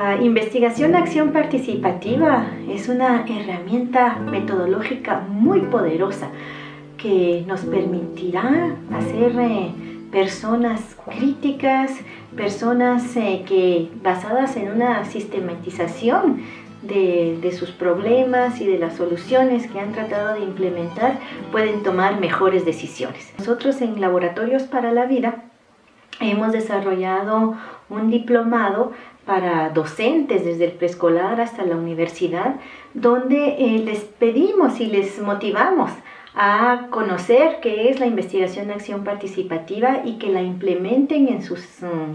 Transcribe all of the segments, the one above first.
La investigación acción participativa es una herramienta metodológica muy poderosa que nos permitirá hacer personas críticas, personas que basadas en una sistematización de sus problemas y de las soluciones que han tratado de implementar, pueden tomar mejores decisiones. Nosotros en Laboratorios para la Vida hemos desarrollado un diplomado para docentes desde el preescolar hasta la universidad, donde les pedimos y les motivamos a conocer qué es la investigación acción participativa y que la implementen en sus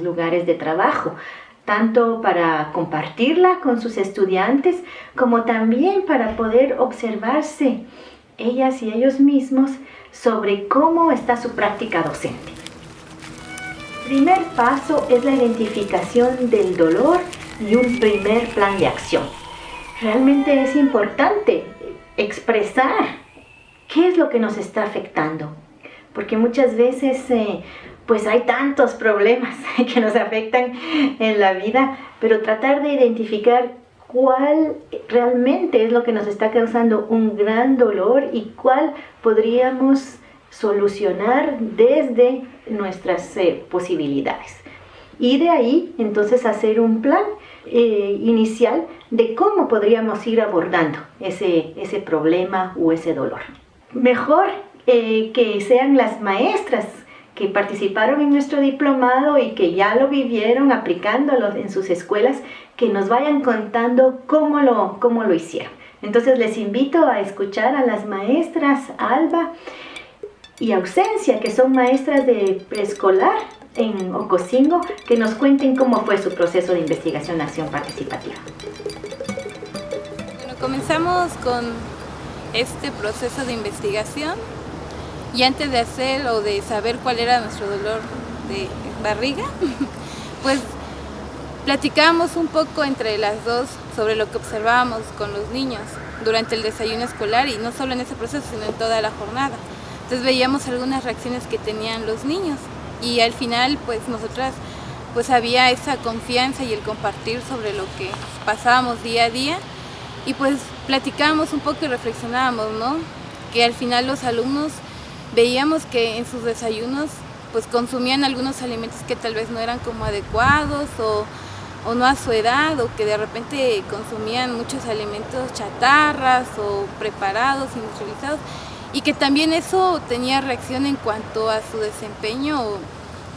lugares de trabajo, tanto para compartirla con sus estudiantes como también para poder observarse ellas y ellos mismos sobre cómo está su práctica docente. El primer paso es la identificación del dolor y un primer plan de acción. Realmente es importante expresar qué es lo que nos está afectando, porque muchas veces pues hay tantos problemas que nos afectan en la vida, pero tratar de identificar cuál realmente es lo que nos está causando un gran dolor y cuál podríamos solucionar desde nuestras posibilidades. Y de ahí entonces hacer un plan inicial de cómo podríamos ir abordando ese problema o ese dolor. Mejor que sean las maestras que participaron en nuestro diplomado y que ya lo vivieron aplicándolo en sus escuelas, que nos vayan contando cómo lo hicieron. Entonces les invito a escuchar a las maestras Alba y Ausencia, que son maestras de preescolar en Ocosingo, que nos cuenten cómo fue su proceso de investigación acción participativa. Bueno, comenzamos con este proceso de investigación y antes de hacer o de saber cuál era nuestro dolor de barriga, pues platicábamos un poco entre las dos sobre lo que observábamos con los niños durante el desayuno escolar, y no solo en ese proceso sino en toda la jornada. Entonces veíamos algunas reacciones que tenían los niños y al final pues nosotras pues había esa confianza y el compartir sobre lo que pasábamos día a día, y pues platicábamos un poco y reflexionábamos, ¿no? Que al final los alumnos veíamos que en sus desayunos pues consumían algunos alimentos que tal vez no eran como adecuados o no a su edad, o que de repente consumían muchos alimentos chatarras o preparados, industrializados, y que también eso tenía reacción en cuanto a su desempeño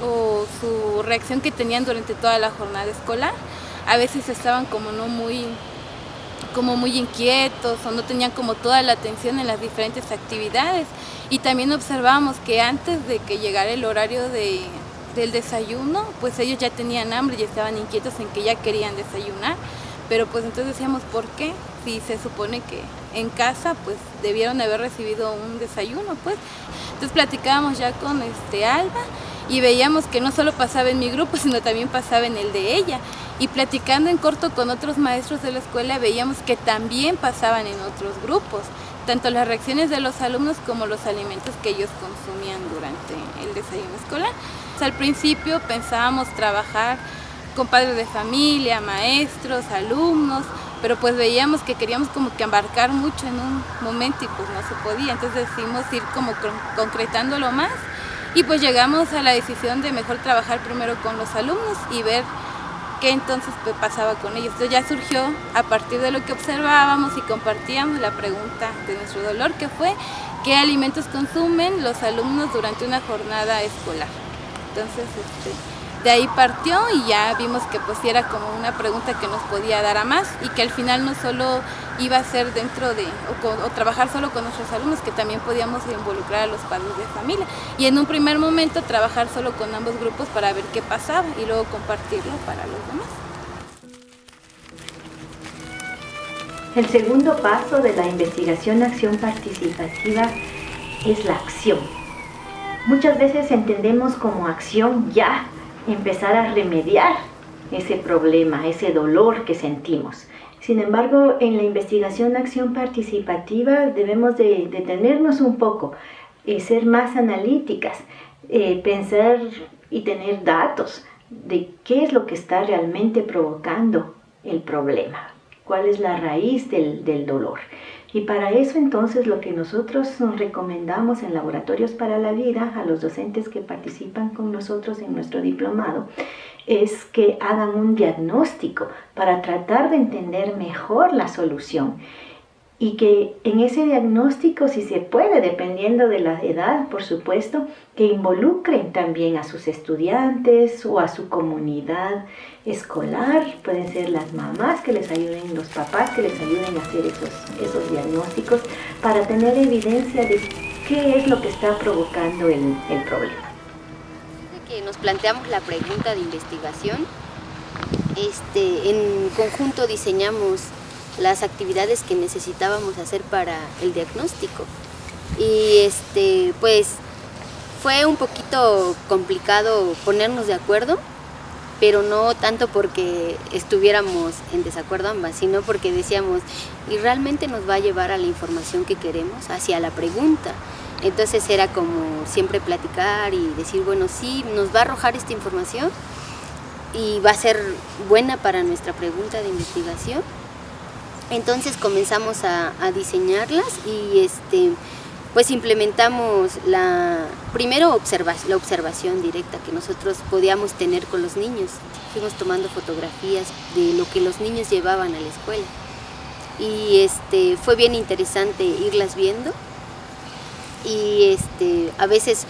o su reacción que tenían durante toda la jornada escolar. A veces estaban como muy inquietos o no tenían como toda la atención en las diferentes actividades, y también observábamos que antes de que llegara el horario del desayuno, pues ellos ya tenían hambre y estaban inquietos en que ya querían desayunar, pero pues entonces decíamos, ¿por qué? Si se supone que en casa pues debieron haber recibido un desayuno, pues. Entonces platicábamos ya con Alba y veíamos que no solo pasaba en mi grupo, sino también pasaba en el de ella. Y platicando en corto con otros maestros de la escuela veíamos que también pasaban en otros grupos, tanto las reacciones de los alumnos como los alimentos que ellos consumían durante el desayuno escolar. Al principio pensábamos trabajar con padres de familia, maestros, alumnos, pero pues veíamos que queríamos como que abarcar mucho en un momento y pues no se podía. Entonces decidimos ir como concretándolo más, y pues llegamos a la decisión de mejor trabajar primero con los alumnos y ver qué entonces pues pasaba con ellos. Entonces ya surgió a partir de lo que observábamos y compartíamos la pregunta de nuestro dolor, que fue ¿qué alimentos consumen los alumnos durante una jornada escolar? Entonces de ahí partió y ya vimos que pues era como una pregunta que nos podía dar a más, y que al final no solo iba a ser dentro de o trabajar solo con nuestros alumnos, que también podíamos involucrar a los padres de familia, y en un primer momento trabajar solo con ambos grupos para ver qué pasaba y luego compartirlo para los demás. El segundo paso de la investigación acción participativa es la acción. Muchas veces entendemos como acción ya empezar a remediar ese problema, ese dolor que sentimos. Sin embargo, en la investigación acción participativa debemos de detenernos un poco, ser más analíticas, pensar y tener datos de qué es lo que está realmente provocando el problema, cuál es la raíz del dolor. Y para eso entonces lo que nosotros nos recomendamos en Laboratorios para la Vida a los docentes que participan con nosotros en nuestro diplomado es que hagan un diagnóstico para tratar de entender mejor la solución. Y que en ese diagnóstico, si se puede, dependiendo de la edad, por supuesto, que involucren también a sus estudiantes o a su comunidad escolar. Pueden ser las mamás que les ayuden, los papás que les ayuden a hacer esos diagnósticos para tener evidencia de qué es lo que está provocando el problema. Desde que nos planteamos la pregunta de investigación, en conjunto diseñamos las actividades que necesitábamos hacer para el diagnóstico y pues fue un poquito complicado ponernos de acuerdo, pero no tanto porque estuviéramos en desacuerdo ambas, sino porque decíamos, ¿y realmente nos va a llevar a la información que queremos, hacia la pregunta? Entonces era como siempre platicar y decir, bueno, sí, nos va a arrojar esta información y va a ser buena para nuestra pregunta de investigación. Entonces comenzamos a diseñarlas y pues implementamos la observación directa que nosotros podíamos tener con los niños. Fuimos tomando fotografías de lo que los niños llevaban a la escuela y fue bien interesante irlas viendo y a veces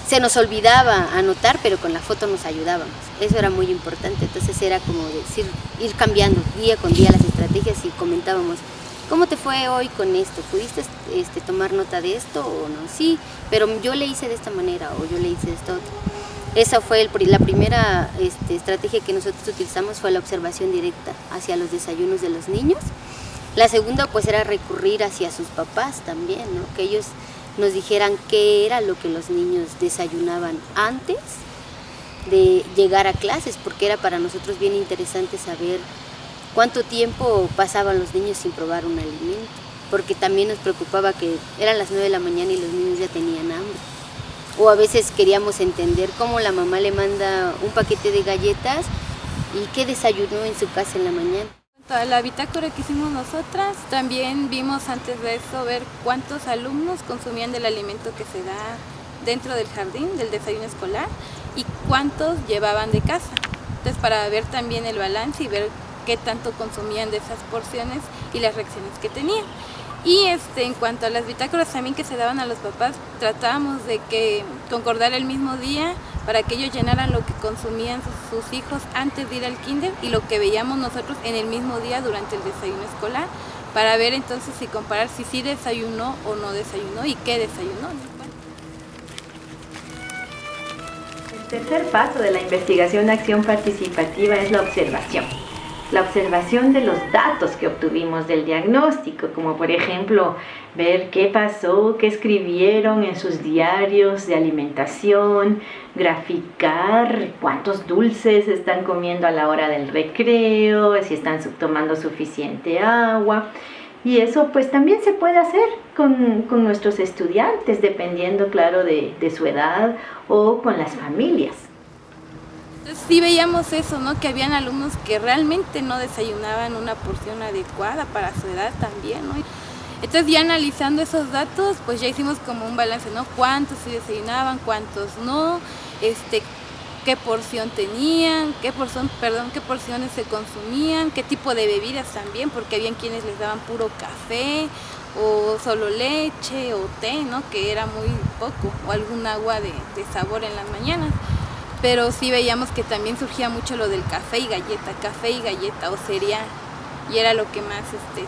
se nos olvidaba anotar, pero con la foto nos ayudábamos. Eso era muy importante, entonces era como decir, ir cambiando día con día las estrategias y comentábamos, ¿cómo te fue hoy con esto? ¿Pudiste tomar nota de esto o no? Sí, pero yo le hice de esta manera o yo le hice de esta otra. Esa fue la primera estrategia que nosotros utilizamos, fue la observación directa hacia los desayunos de los niños. La segunda pues era recurrir hacia sus papás también, ¿no? Que ellos nos dijeran qué era lo que los niños desayunaban antes de llegar a clases, porque era para nosotros bien interesante saber cuánto tiempo pasaban los niños sin probar un alimento, porque también nos preocupaba que eran las 9 de la mañana y los niños ya tenían hambre. O a veces queríamos entender cómo la mamá le manda un paquete de galletas y qué desayunó en su casa en la mañana. La bitácora que hicimos nosotras, también vimos antes de eso ver cuántos alumnos consumían del alimento que se da dentro del jardín, del desayuno escolar, y cuántos llevaban de casa. Entonces para ver también el balance y ver qué tanto consumían de esas porciones y las reacciones que tenían. Y en cuanto a las bitácoras también que se daban a los papás, tratábamos de que concordar el mismo día para que ellos llenaran lo que consumían sus hijos antes de ir al kinder y lo que veíamos nosotros en el mismo día durante el desayuno escolar, para ver entonces y comparar si sí desayunó o no desayunó y qué desayunó. El tercer paso de la investigación de acción participativa es la observación. La observación de los datos que obtuvimos del diagnóstico, como por ejemplo ver qué pasó, qué escribieron en sus diarios de alimentación, graficar cuántos dulces están comiendo a la hora del recreo, si están tomando suficiente agua. Y eso pues también se puede hacer con nuestros estudiantes, dependiendo claro de su edad o con las familias. Sí veíamos eso, ¿no? Que habían alumnos que realmente no desayunaban una porción adecuada para su edad también, ¿no? Entonces ya analizando esos datos, pues ya hicimos como un balance, ¿no? Cuántos sí desayunaban, cuántos no, qué porción tenían, qué porciones se consumían, qué tipo de bebidas también, porque habían quienes les daban puro café o solo leche o té, ¿no? Que era muy poco, o algún agua de sabor en las mañanas. Pero sí veíamos que también surgía mucho lo del café y galleta o cereal, y era lo que más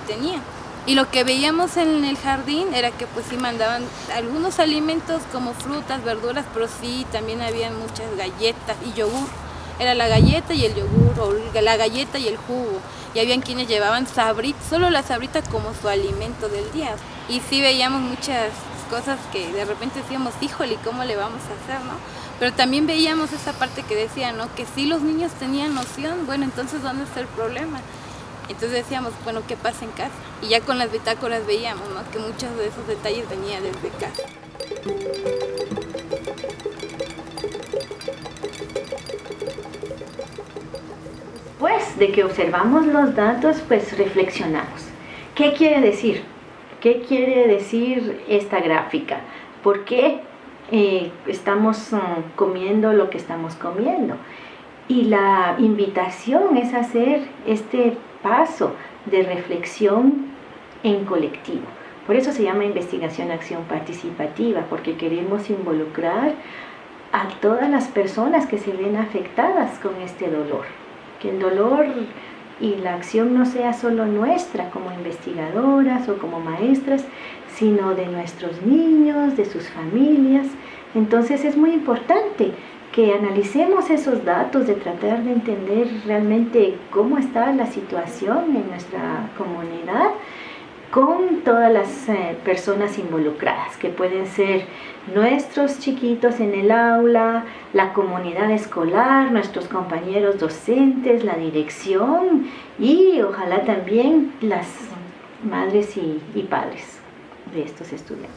tenía. Y lo que veíamos en el jardín era que pues sí mandaban algunos alimentos como frutas, verduras, pero sí también habían muchas galletas y yogur. Era la galleta y el yogur, o la galleta y el jugo. Y habían quienes llevaban sabrita, solo la sabrita como su alimento del día. Y sí veíamos muchas cosas que de repente decíamos, híjole, ¿cómo le vamos a hacer, no? Pero también veíamos esa parte que decía, ¿no? Que sí los niños tenían noción, bueno, entonces ¿dónde está el problema? Entonces decíamos, bueno, ¿qué pasa en casa? Y ya con las bitácoras veíamos, ¿no? Que muchos de esos detalles venían desde casa. Después de que observamos los datos, pues reflexionamos. ¿Qué quiere decir? ¿Qué quiere decir esta gráfica? ¿Por qué estamos comiendo lo que estamos comiendo? Y la invitación es hacer este paso de reflexión en colectivo. Por eso se llama investigación acción participativa, porque queremos involucrar a todas las personas que se ven afectadas con este dolor. Que el dolor y la acción no sea solo nuestra como investigadoras o como maestras, sino de nuestros niños, de sus familias. Entonces es muy importante que analicemos esos datos, de tratar de entender realmente cómo está la situación en nuestra comunidad, con todas las personas involucradas, que pueden ser nuestros chiquitos en el aula, la comunidad escolar, nuestros compañeros docentes, la dirección y ojalá también las madres y padres de estos estudiantes.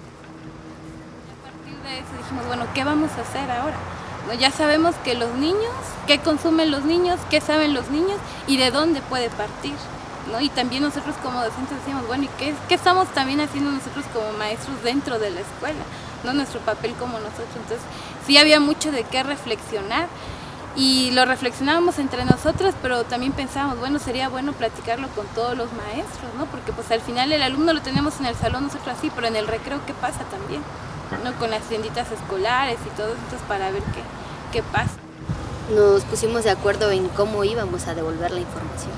A partir de eso dijimos, bueno, ¿qué vamos a hacer ahora? ¿No? Ya sabemos que los niños, qué consumen los niños, qué saben los niños y de dónde puede partir. ¿No? Y también nosotros como docentes decimos, bueno, ¿y qué estamos también haciendo nosotros como maestros dentro de la escuela? ¿No? Nuestro papel como nosotros. Entonces, sí había mucho de qué reflexionar y lo reflexionábamos entre nosotros, pero también pensábamos, bueno, sería bueno platicarlo con todos los maestros, ¿no? Porque pues al final el alumno lo tenemos en el salón nosotros así, pero en el recreo, ¿qué pasa también? ¿No? Con las tienditas escolares y todo, entonces para ver qué pasa. Nos pusimos de acuerdo en cómo íbamos a devolver la información.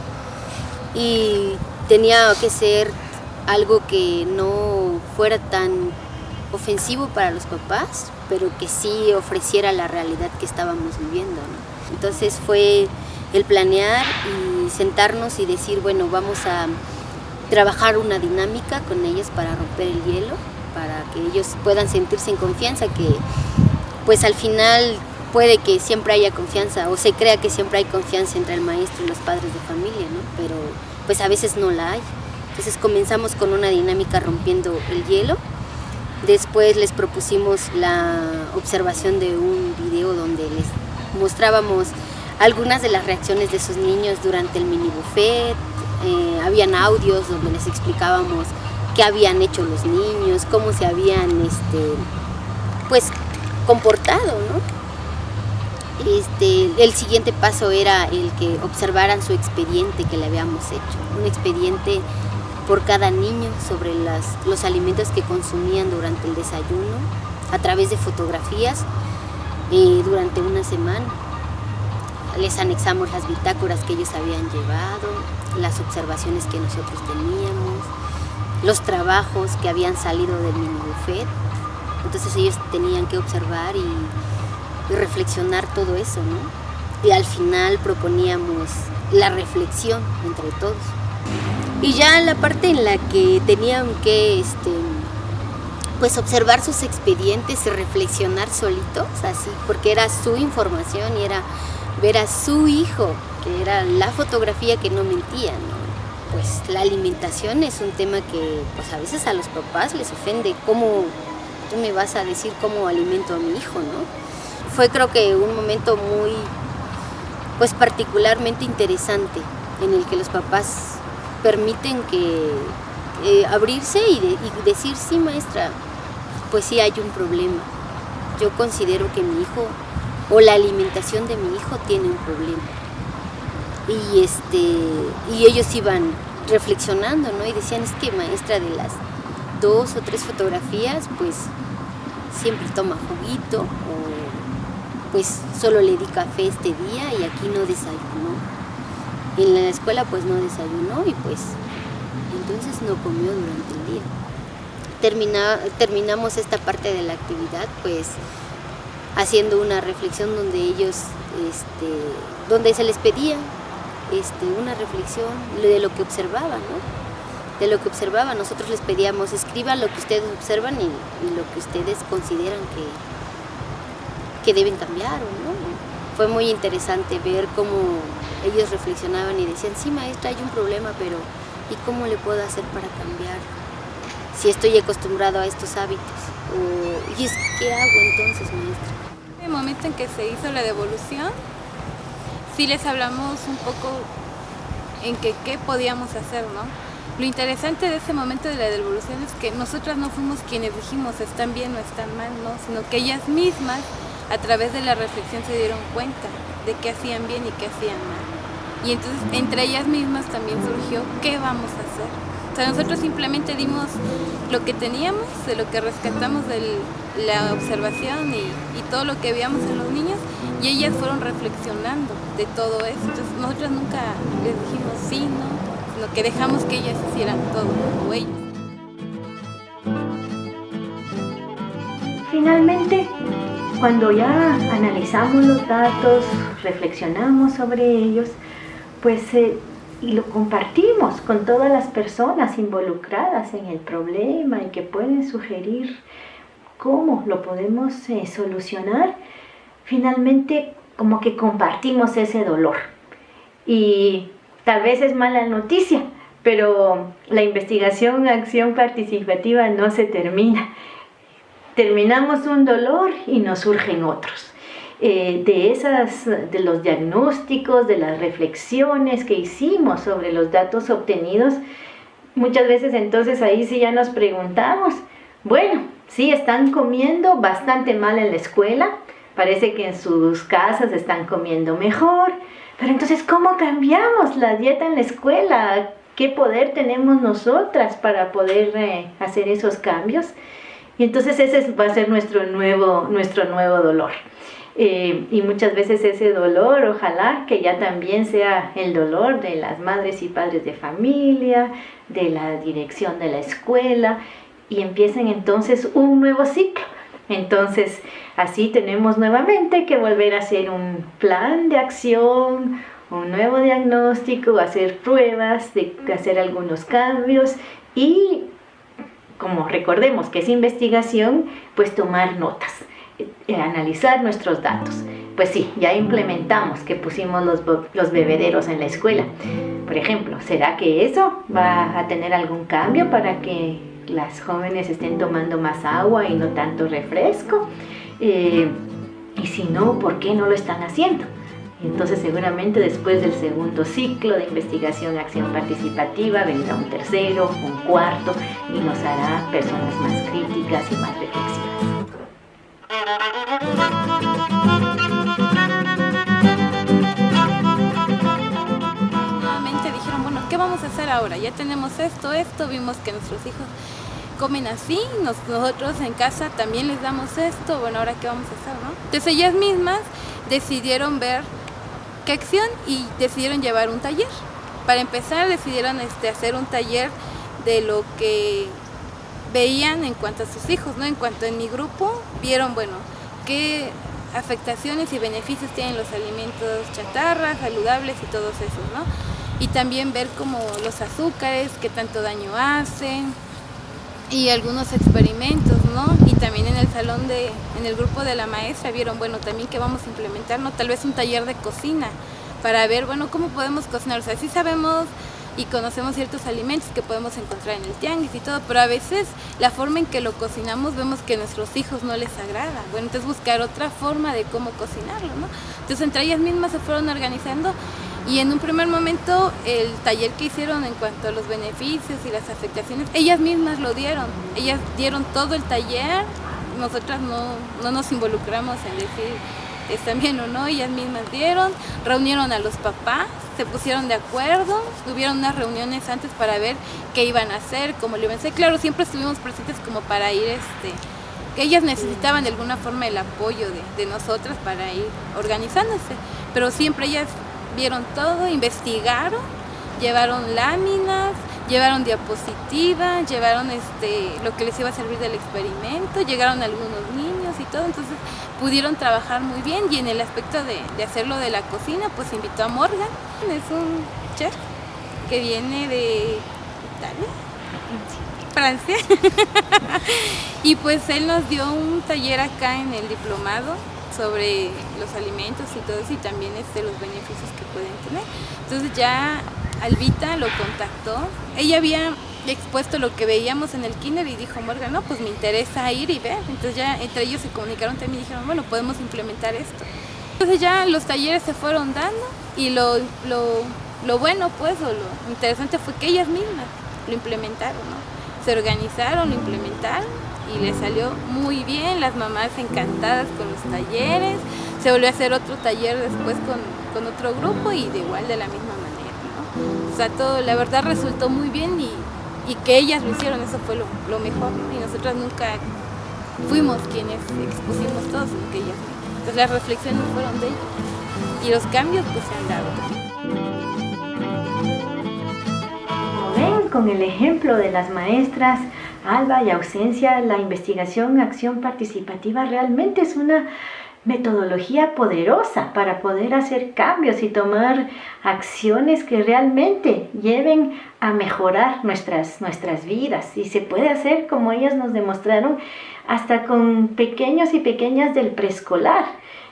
Y tenía que ser algo que no fuera tan ofensivo para los papás, pero que sí ofreciera la realidad que estábamos viviendo, ¿no? Entonces fue el planear y sentarnos y decir, bueno, vamos a trabajar una dinámica con ellos para romper el hielo, para que ellos puedan sentirse en confianza, que pues al final puede que siempre haya confianza o se crea que siempre hay confianza entre el maestro y los padres de familia, ¿no? Pero pues a veces no la hay. Entonces comenzamos con una dinámica rompiendo el hielo. Después les propusimos la observación de un video donde les mostrábamos algunas de las reacciones de sus niños durante el mini buffet. Habían audios donde les explicábamos qué habían hecho los niños, cómo se habían pues comportado, ¿no? El siguiente paso era el que observaran su expediente que le habíamos hecho, un expediente por cada niño sobre los alimentos que consumían durante el desayuno a través de fotografías durante una semana. Les anexamos las bitácoras que ellos habían llevado, las observaciones que nosotros teníamos, los trabajos que habían salido del mini buffet. Entonces ellos tenían que observar y reflexionar todo eso, ¿no? Y al final proponíamos la reflexión entre todos. Y ya la parte en la que tenían que pues observar sus expedientes y reflexionar solitos, así, porque era su información y era ver a su hijo, que era la fotografía que no mentía, ¿no? Pues la alimentación es un tema que pues a veces a los papás les ofende. ¿Cómo tú me vas a decir cómo alimento a mi hijo, no? Fue creo que un momento muy, pues particularmente interesante, en el que los papás permiten que abrirse y decir, sí maestra, pues sí hay un problema. Yo considero que mi hijo o la alimentación de mi hijo tiene un problema. Y ellos iban reflexionando, ¿no? Y decían, es que maestra, de las 2 o 3 fotografías, pues siempre toma juguito o pues solo le di café este día y aquí no desayunó. En la escuela pues no desayunó y pues entonces no comió durante el día. Terminamos esta parte de la actividad pues haciendo una reflexión donde ellos, donde se les pedía una reflexión de lo que observaban, ¿no? De lo que observaban. Nosotros les pedíamos, escriban lo que ustedes observan y lo que ustedes consideran que deben cambiar, ¿no? Fue muy interesante ver cómo ellos reflexionaban y decían, sí maestra, hay un problema, pero ¿y cómo le puedo hacer para cambiar? Si estoy acostumbrado a estos hábitos. ¿Y qué hago entonces, maestra? En el momento en que se hizo la devolución, sí les hablamos un poco en que qué podíamos hacer, ¿no? Lo interesante de ese momento de la devolución es que nosotras no fuimos quienes dijimos están bien o están mal, ¿no? Sino que ellas mismas, a través de la reflexión, se dieron cuenta de qué hacían bien y qué hacían mal. Y entonces entre ellas mismas también surgió qué vamos a hacer. O sea, nosotros simplemente dimos lo que teníamos, de lo que rescatamos de la observación y todo lo que veíamos en los niños, y ellas fueron reflexionando de todo eso. Entonces nosotros nunca les dijimos sí, no, sino que dejamos que ellas hicieran todo, o ellos. Finalmente, cuando ya analizamos los datos, reflexionamos sobre ellos, pues y lo compartimos con todas las personas involucradas en el problema y que pueden sugerir cómo lo podemos solucionar, finalmente como que compartimos ese dolor. Y tal vez es mala noticia, pero la investigación acción participativa no se termina. Terminamos un dolor y nos surgen otros. De los diagnósticos, de las reflexiones que hicimos sobre los datos obtenidos, muchas veces entonces ahí sí ya nos preguntamos, bueno, sí están comiendo bastante mal en la escuela, parece que en sus casas están comiendo mejor, pero entonces ¿cómo cambiamos la dieta en la escuela? ¿Qué poder tenemos nosotras para poder hacer esos cambios? Y entonces ese va a ser nuestro nuevo dolor. Y muchas veces ese dolor, ojalá que ya también sea el dolor de las madres y padres de familia, de la dirección de la escuela, y empiecen entonces un nuevo ciclo. Entonces así tenemos nuevamente que volver a hacer un plan de acción, un nuevo diagnóstico, hacer pruebas, de hacer algunos cambios y, como recordemos que es investigación, pues tomar notas. Analizar nuestros datos. Pues sí, ya implementamos que pusimos los bebederos en la escuela. Por ejemplo, ¿será que eso va a tener algún cambio para que las jóvenes estén tomando más agua y no tanto refresco? Y si no, ¿por qué no lo están haciendo? Entonces seguramente después del segundo ciclo de investigación acción participativa vendrá un tercero, un cuarto, y nos hará personas más críticas y más reflexivas. Nuevamente dijeron, bueno, ¿qué vamos a hacer ahora? Ya tenemos esto, vimos que nuestros hijos comen así, nosotros en casa también les damos esto, bueno, ¿ahora qué vamos a hacer, no? Entonces ellas mismas decidieron ver qué acción y decidieron llevar un taller. Para empezar decidieron hacer un taller de lo que veían en cuanto a sus hijos, ¿no? En cuanto en mi grupo, vieron, bueno, qué afectaciones y beneficios tienen los alimentos chatarra, saludables y todos esos, ¿no? Y también ver como los azúcares, qué tanto daño hacen, y algunos experimentos, ¿no? Y también en el salón en el grupo de la maestra vieron, bueno, también que vamos a implementar, ¿no? Tal vez un taller de cocina, para ver, bueno, cómo podemos cocinar. O sea, sí sabemos y conocemos ciertos alimentos que podemos encontrar en el tianguis y todo, pero a veces la forma en que lo cocinamos vemos que a nuestros hijos no les agrada. Bueno, entonces buscar otra forma de cómo cocinarlo, ¿no? Entonces entre ellas mismas se fueron organizando y en un primer momento el taller que hicieron en cuanto a los beneficios y las afectaciones, ellas mismas lo dieron. Ellas dieron todo el taller, nosotras no nos involucramos en decir están bien o no, ellas mismas reunieron a los papás, se pusieron de acuerdo, tuvieron unas reuniones antes para ver qué iban a hacer, cómo lo iban a hacer. Claro, siempre estuvimos presentes como para ir, que ellas necesitaban de alguna forma el apoyo de nosotras para ir organizándose, pero siempre ellas vieron todo, investigaron, llevaron láminas, llevaron diapositivas, llevaron lo que les iba a servir del experimento, llegaron algunos niños y todo, entonces pudieron trabajar muy bien. Y en el aspecto de hacerlo de la cocina, pues invitó a Morgan, es un chef que viene de Italia, Francia, y pues él nos dio un taller acá en el diplomado sobre los alimentos y todo eso, y también los beneficios que pueden tener. Entonces ya Albita lo contactó, ella había expuesto lo que veíamos en el kinder y dijo Morgan, no, pues me interesa ir y ver. Entonces ya entre ellos se comunicaron también y dijeron, bueno, podemos implementar esto. Entonces ya los talleres se fueron dando y lo lo bueno pues, o lo interesante fue que ellas mismas lo implementaron, ¿no? Se organizaron, lo implementaron y les salió muy bien, las mamás encantadas con los talleres, se volvió a hacer otro taller después con otro grupo y de la misma manera, ¿no? O sea, todo la verdad resultó muy bien y que ellas lo hicieron, eso fue lo mejor, ¿no? Y nosotras nunca fuimos quienes expusimos todo, sino que ellas mismas. Entonces las reflexiones fueron de ellas y los cambios pues se han dado también. Como ven, con el ejemplo de las maestras Alba y Ausencia, la investigación acción participativa realmente es una metodología poderosa para poder hacer cambios y tomar acciones que realmente lleven a mejorar nuestras vidas. Y se puede hacer, como ellas nos demostraron, hasta con pequeños y pequeñas del preescolar.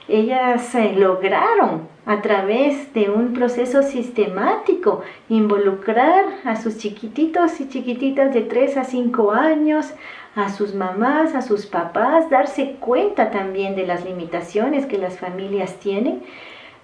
Ellas lograron, a través de un proceso sistemático, involucrar a sus chiquititos y chiquititas de 3 a 5 años, a sus mamás, a sus papás, darse cuenta también de las limitaciones que las familias tienen,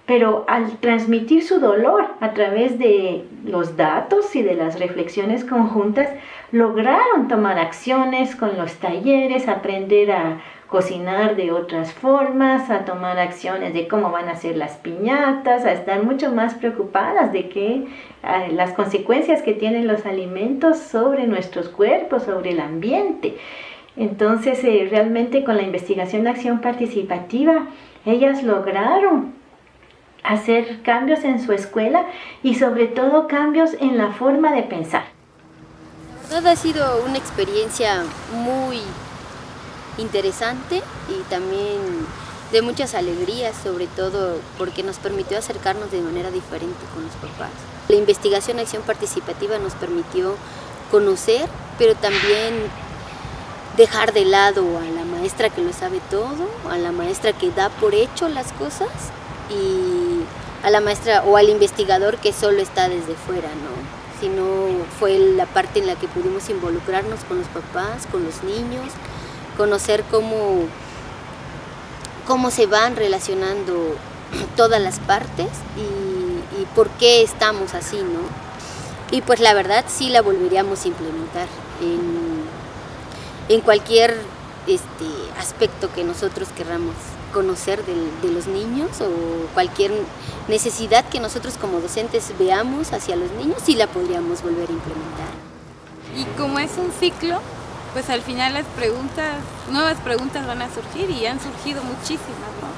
pero al transmitir su dolor a través de los datos y de las reflexiones conjuntas, lograron tomar acciones con los talleres, aprender a cocinar de otras formas, a tomar acciones de cómo van a ser las piñatas, a estar mucho más preocupadas de las consecuencias que tienen los alimentos sobre nuestros cuerpos, sobre el ambiente. Entonces, realmente con la investigación de acción participativa, ellas lograron hacer cambios en su escuela y sobre todo cambios en la forma de pensar. La verdad ha sido una experiencia muy interesante y también de muchas alegrías, sobre todo porque nos permitió acercarnos de manera diferente con los papás. La investigación acción participativa nos permitió conocer, pero también dejar de lado a la maestra que lo sabe todo, a la maestra que da por hecho las cosas y a la maestra o al investigador que solo está desde fuera, ¿no? Sino fue la parte en la que pudimos involucrarnos con los papás, con los niños, conocer cómo se van relacionando todas las partes y por qué estamos así, ¿no? Y pues la verdad sí la volveríamos a implementar en cualquier aspecto que nosotros querramos conocer de los niños o cualquier necesidad que nosotros como docentes veamos hacia los niños, sí la podríamos volver a implementar. Y como es un ciclo, pues al final nuevas preguntas van a surgir y han surgido muchísimas, ¿no?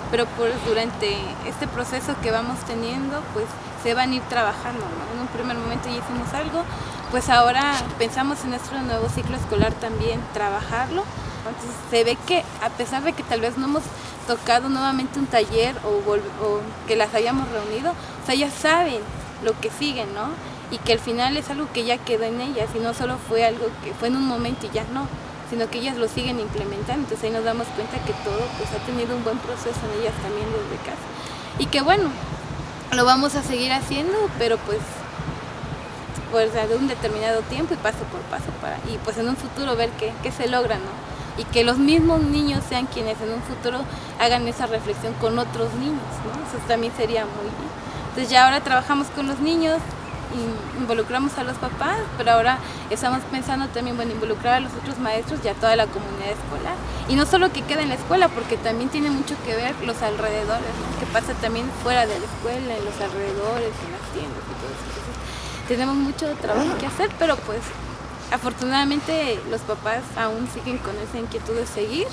Pero pues durante este proceso que vamos teniendo, pues se van a ir trabajando, ¿no? En un primer momento ya hicimos algo, pues ahora pensamos en nuestro nuevo ciclo escolar también trabajarlo. Entonces se ve que a pesar de que tal vez no hemos tocado nuevamente un taller o que las hayamos reunido, o sea, ya saben lo que siguen, ¿no? Y que al final es algo que ya quedó en ellas y no solo fue algo que fue en un momento y ya no, sino que ellas lo siguen implementando. Entonces ahí nos damos cuenta que todo pues ha tenido un buen proceso en ellas también desde casa. Y que bueno, lo vamos a seguir haciendo, pero pues de un determinado tiempo y paso por paso y pues en un futuro ver qué se logra, ¿no? Y que los mismos niños sean quienes en un futuro hagan esa reflexión con otros niños, ¿no? Eso también sería muy bien. Entonces ya ahora trabajamos con los niños, involucramos a los papás, pero ahora estamos pensando también, involucrar a los otros maestros y a toda la comunidad escolar. Y no solo que quede en la escuela, porque también tiene mucho que ver los alrededores, ¿no? Que pasa también fuera de la escuela, en los alrededores, en las tiendas y todo eso. Entonces, tenemos mucho trabajo que hacer, pero pues afortunadamente los papás aún siguen con esa inquietud de seguir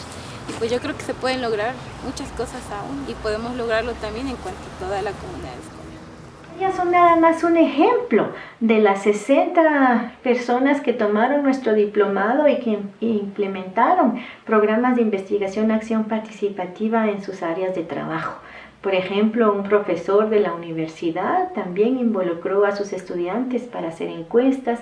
y pues yo creo que se pueden lograr muchas cosas aún y podemos lograrlo también en cuanto a toda la comunidad escolar. Ellas son nada más un ejemplo de las 60 personas que tomaron nuestro diplomado y que implementaron programas de investigación acción participativa en sus áreas de trabajo. Por ejemplo, un profesor de la universidad también involucró a sus estudiantes para hacer encuestas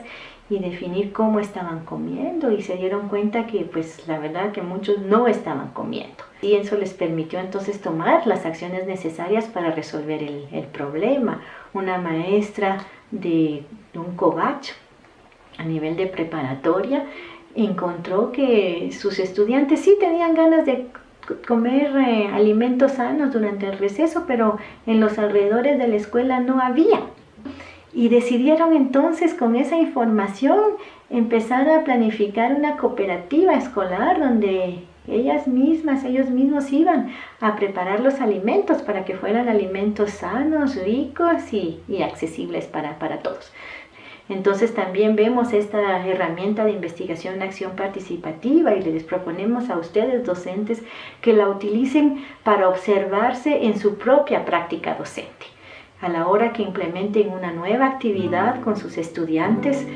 y definir cómo estaban comiendo y se dieron cuenta que pues la verdad que muchos no estaban comiendo. Y eso les permitió entonces tomar las acciones necesarias para resolver el problema. Una maestra de un cobacho a nivel de preparatoria encontró que sus estudiantes sí tenían ganas de comer alimentos sanos durante el receso, pero en los alrededores de la escuela no había. y decidieron entonces con esa información empezar a planificar una cooperativa escolar donde ellos mismos iban a preparar los alimentos para que fueran alimentos sanos, ricos y accesibles para todos. Entonces también vemos esta herramienta de investigación acción participativa y les proponemos a ustedes docentes que la utilicen para observarse en su propia práctica docente. A la hora que implementen una nueva actividad con sus estudiantes,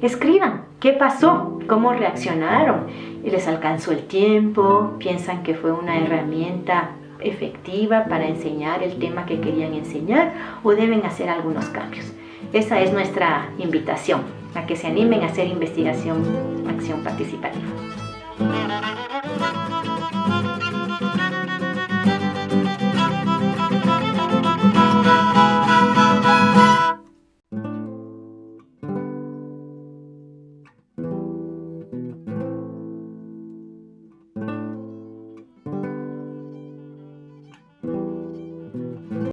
escriban qué pasó, cómo reaccionaron, les alcanzó el tiempo, piensan que fue una herramienta efectiva para enseñar el tema que querían enseñar o deben hacer algunos cambios. Esa es nuestra invitación, a que se animen a hacer investigación, acción participativa.